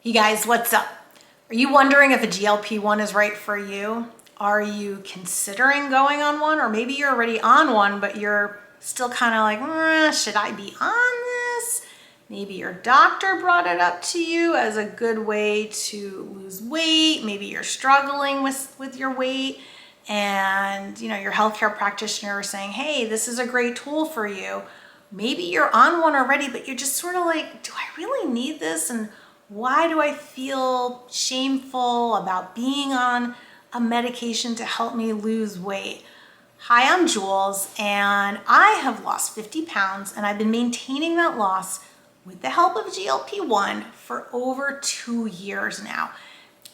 You guys, what's up? Are you wondering if a GLP-1 is right for you? Are you considering going on one? Or maybe you're already on one, but you're still kind of like, should I be on this? Maybe your doctor brought it up to you as a good way to lose weight. Maybe you're struggling with your weight and your healthcare practitioner is saying, hey, this is a great tool for you. Maybe you're on one already, but you're just sort of like, do I really need this? And why do I feel shameful about being on a medication to help me lose weight? Hi, I'm Jules, and I have lost 50 pounds, and I've been maintaining that loss with the help of GLP-1 for over 2 years now.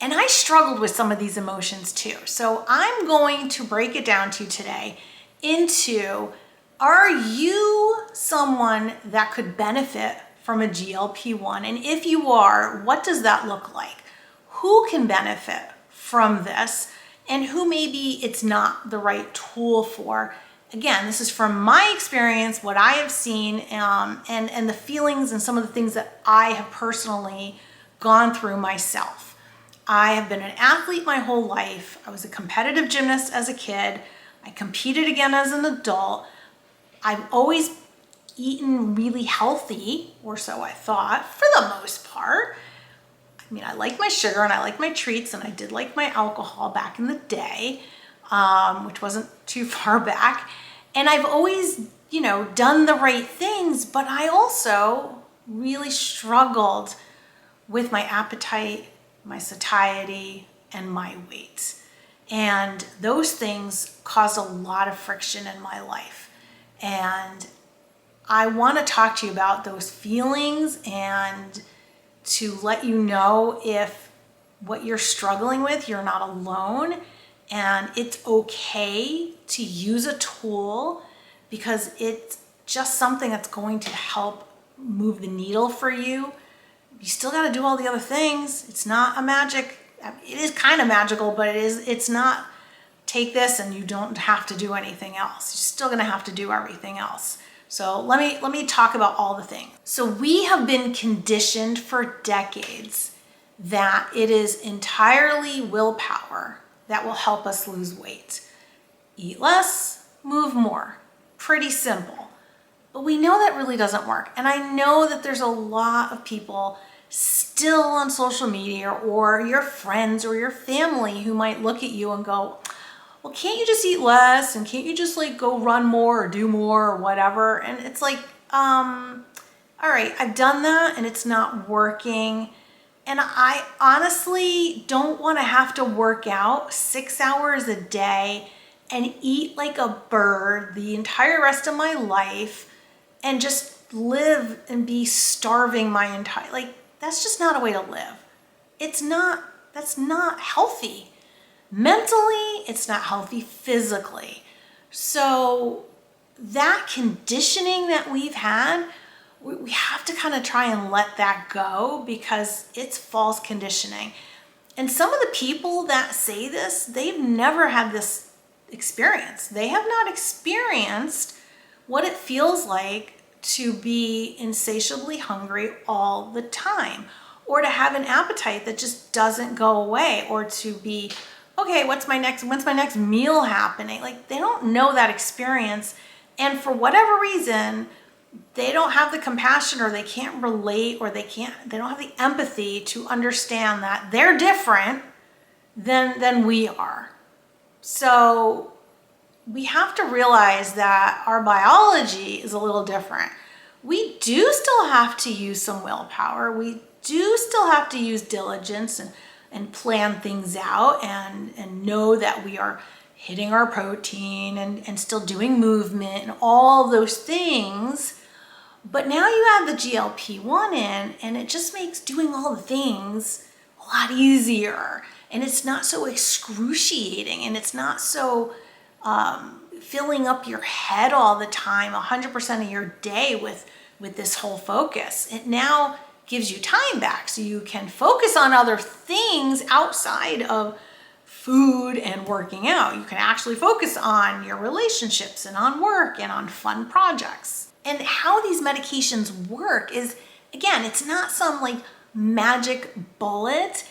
And I struggled with some of these emotions too. So I'm going to break it down to you today into, are you someone that could benefit from a GLP-1? And if you are, what does that look like? Who can benefit from this? And who maybe it's not the right tool for? Again, this is from my experience, what I have seen, and the feelings and some of the things that I have personally gone through myself. I have been an athlete my whole life. I was a competitive gymnast as a kid. I competed again as an adult. I've always eaten really healthy, or so I thought, for the most part. I mean, I like my sugar and I like my treats, and I did like my alcohol back in the day, which wasn't too far back. And I've always, done the right things, but I also really struggled with my appetite, my satiety, and my weight. And those things caused a lot of friction in my life. And I want to talk to you about those feelings and to let you know if what you're struggling with, you're not alone, and it's okay to use a tool because it's just something that's going to help move the needle for you. You still got to do all the other things. It's not a magic. It is kind of magical, but it's not take this and you don't have to do anything else. You're still going to have to do everything else. So let me talk about all the things. So we have been conditioned for decades that it is entirely willpower that will help us lose weight. Eat less, move more. Pretty simple. But we know that really doesn't work. And I know that there's a lot of people still on social media or your friends or your family who might look at you and go, well, can't you just eat less? And can't you just go run more or do more or whatever? And it's like, all right, I've done that and it's not working. And I honestly don't want to have to work out 6 hours a day and eat like a bird the entire rest of my life and just live and be starving my entire, that's just not a way to live. That's not healthy. Mentally, it's not healthy physically. So that conditioning that we've had, we have to kind of try and let that go because it's false conditioning. And some of the people that say this, they've never had this experience. They have not experienced what it feels like to be insatiably hungry all the time, or to have an appetite that just doesn't go away, or to be, okay, when's my next meal happening? They don't know that experience. And for whatever reason, they don't have the compassion, or they can't relate, or they don't have the empathy to understand that they're different than we are. So we have to realize that our biology is a little different. We do still have to use some willpower. We do still have to use diligence and plan things out and know that we are hitting our protein and still doing movement and all those things. But now you add the GLP-1 in, and it just makes doing all the things a lot easier. And it's not so excruciating, and it's not so filling up your head all the time, 100% of your day with this whole focus. It now gives you time back so you can focus on other things outside of food and working out. You can actually focus on your relationships and on work and on fun projects. And how these medications work is, again, it's not some magic bullet,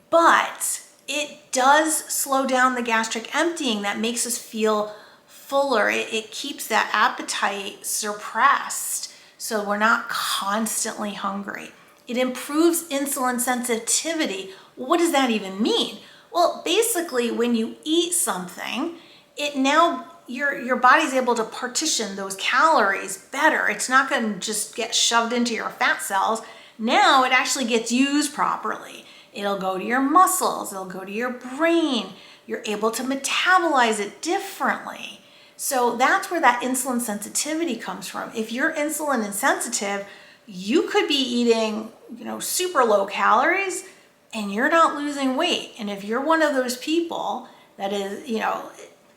but it does slow down the gastric emptying that makes us feel fuller. It keeps that appetite suppressed, so we're not constantly hungry. It improves insulin sensitivity. What does that even mean? Well, basically, when you eat something, it now your body's able to partition those calories better. It's not going to just get shoved into your fat cells. Now it actually gets used properly. It'll go to your muscles, it'll go to your brain. You're able to metabolize it differently. So that's where that insulin sensitivity comes from. If you're insulin insensitive, you could be eating, super low calories and you're not losing weight. And if you're one of those people that is,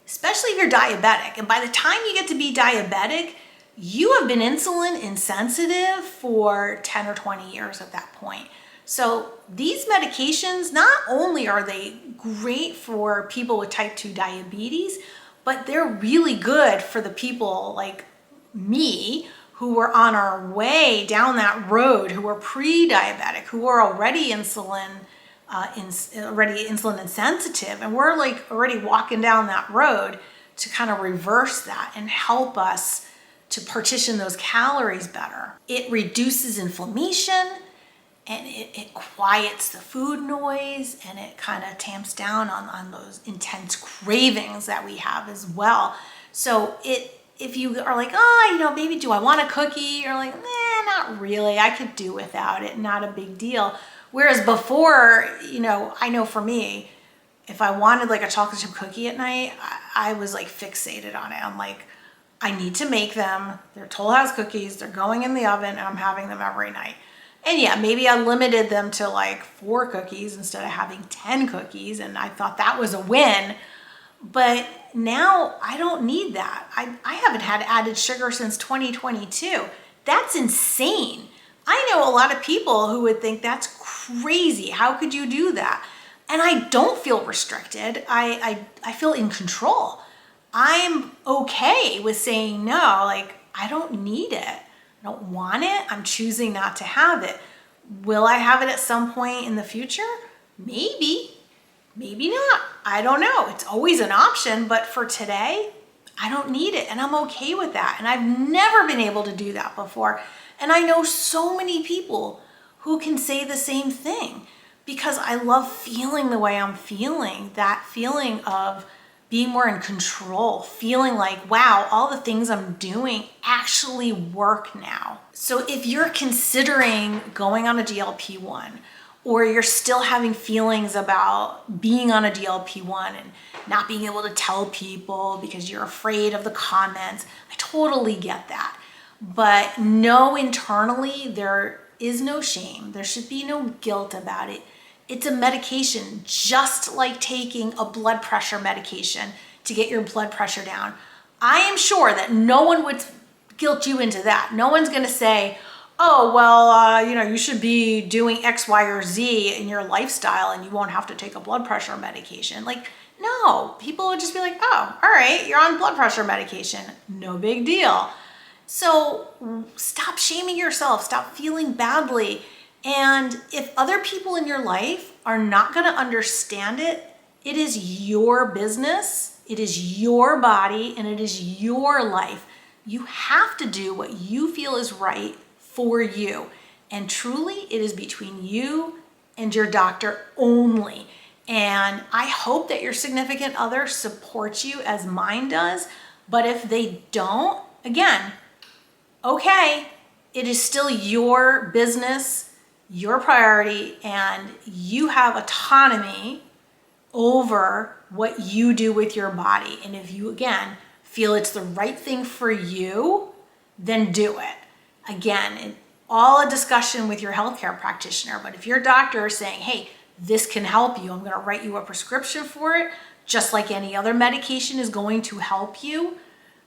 especially if you're diabetic, and by the time you get to be diabetic, you have been insulin insensitive for 10 or 20 years at that point. So these medications, not only are they great for people with type 2 diabetes, but they're really good for the people like me who were on our way down that road, who were pre-diabetic, who were already insulin insensitive, and we're like already walking down that road to kind of reverse that and help us to partition those calories better. It reduces inflammation, and it quiets the food noise, and it kind of tamps down on those intense cravings that we have as well. So if you are like, maybe do I want a cookie? You're like, not really. I could do without it. Not a big deal. Whereas before, I know for me, if I wanted like a chocolate chip cookie at night, I was like fixated on it. I'm like, I need to make them. They're Toll House cookies. They're going in the oven, and I'm having them every night. And yeah, maybe I limited them to like 4 cookies instead of having 10 cookies. And I thought that was a win. But now I don't need that. I haven't had added sugar since 2022. That's insane. I know a lot of people who would think that's crazy. How could you do that? And I don't feel restricted. I feel in control. I'm okay with saying no, like I don't need it. I don't want it. I'm choosing not to have it. Will I have it at some point in the future? Maybe, maybe not. I don't know. It's always an option, but for today, I don't need it, and I'm okay with that. And I've never been able to do that before. And I know so many people who can say the same thing because I love feeling the way I'm feeling, that feeling of being more in control, feeling like, wow, all the things I'm doing actually work now. So if you're considering going on a GLP-1, or you're still having feelings about being on a GLP-1 and not being able to tell people because you're afraid of the comments, I totally get that. But know internally there is no shame. There should be no guilt about it. It's a medication, just like taking a blood pressure medication to get your blood pressure down. I am sure that no one would guilt you into that. No one's going to say, oh, well, you should be doing X, Y, or Z in your lifestyle and you won't have to take a blood pressure medication. Like, no, people would just be like, oh, all right, you're on blood pressure medication. No big deal. So stop shaming yourself. Stop feeling badly. And if other people in your life are not going to understand it, it is your business, it is your body, and it is your life. You have to do what you feel is right for you. And truly, it is between you and your doctor only. And I hope that your significant other supports you as mine does. But if they don't, again, okay, it is still your business, your priority, and you have autonomy over what you do with your body. And if you, again, feel it's the right thing for you, then do it. Again, all a discussion with your healthcare practitioner. But if your doctor is saying, hey, this can help you, I'm going to write you a prescription for it, just like any other medication is going to help you,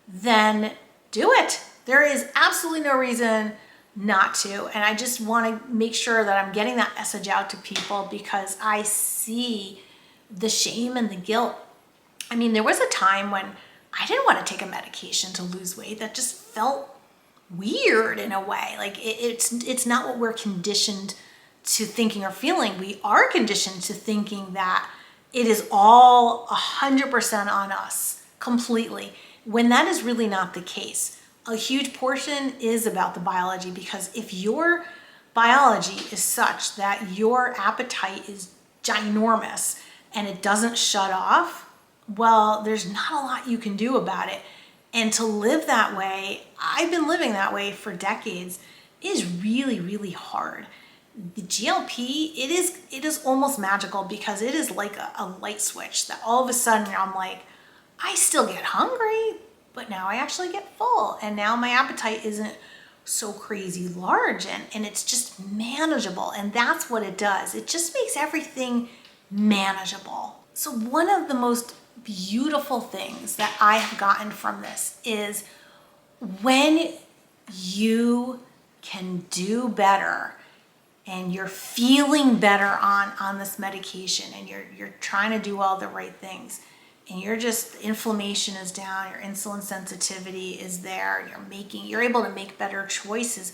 then do it. There is absolutely no reason not to. And I just want to make sure that I'm getting that message out to people because I see the shame and the guilt. I mean, there was a time when I didn't want to take a medication to lose weight. That just felt weird in a way. Like it's not what we're conditioned to thinking or feeling, we are conditioned to thinking that it is all 100% on us completely, when that is really not the case. A huge portion is about the biology, because if your biology is such that your appetite is ginormous and it doesn't shut off, well, there's not a lot you can do about it. And to live that way, I've been living that way for decades, is really, really hard. The GLP, it is almost magical, because it is like a light switch that all of a sudden I'm like, I still get hungry, but now I actually get full. And now my appetite isn't so crazy large, and it's just manageable. And that's what it does. It just makes everything manageable. So one of the most beautiful things that I have gotten from this is when you can do better and you're feeling better on this medication, and you're trying to do all the right things, and inflammation is down, your insulin sensitivity is there, you're able to make better choices,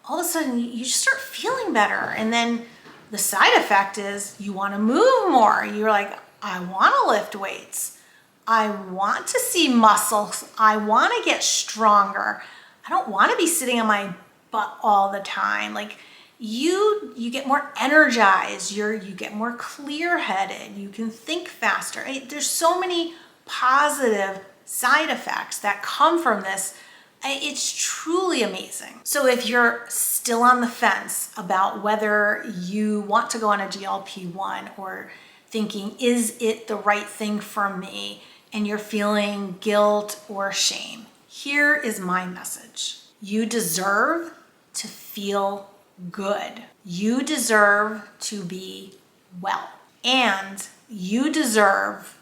all of a sudden you just start feeling better. And then the side effect is you want to move more. You're like, I want to lift weights. I want to see muscles. I want to get stronger. I don't want to be sitting on my butt all the time. Like, you get more energized, you get more clear-headed, you can think faster. There's so many positive side effects that come from this. It's truly amazing. So if you're still on the fence about whether you want to go on a GLP-1, or thinking, is it the right thing for me, and you're feeling guilt or shame, here is my message. You deserve to feel good. You deserve to be well. And you deserve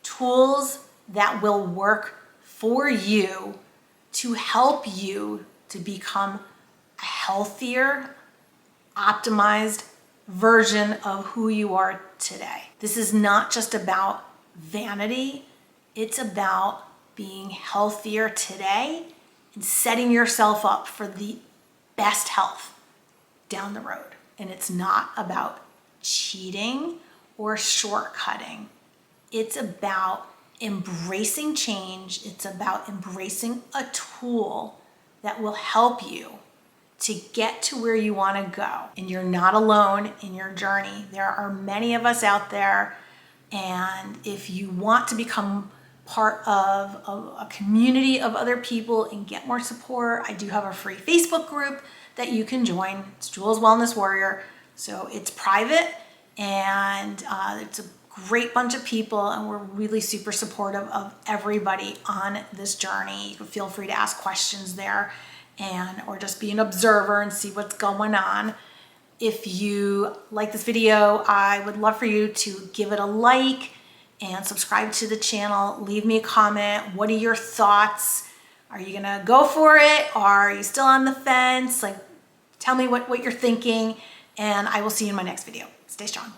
tools that will work for you to help you to become a healthier, optimized version of who you are today. This is not just about vanity. It's about being healthier today and setting yourself up for the best health down the road. And it's not about cheating or shortcutting. It's about embracing change. It's about embracing a tool that will help you to get to where you want to go. And you're not alone in your journey. There are many of us out there. And if you want to become part of a community of other people and get more support, I do have a free Facebook group that you can join. It's Juls Wellness Warrior. So it's private, and it's a great bunch of people, and we're really super supportive of everybody on this journey. You can feel free to ask questions there, or just be an observer and see what's going on. If you like this video, I would love for you to give it a like and subscribe to the channel. Leave me a comment. What are your thoughts? Are you gonna go for it? Or are you still on the fence? Like, tell me what you're thinking, and I will see you in my next video. Stay strong.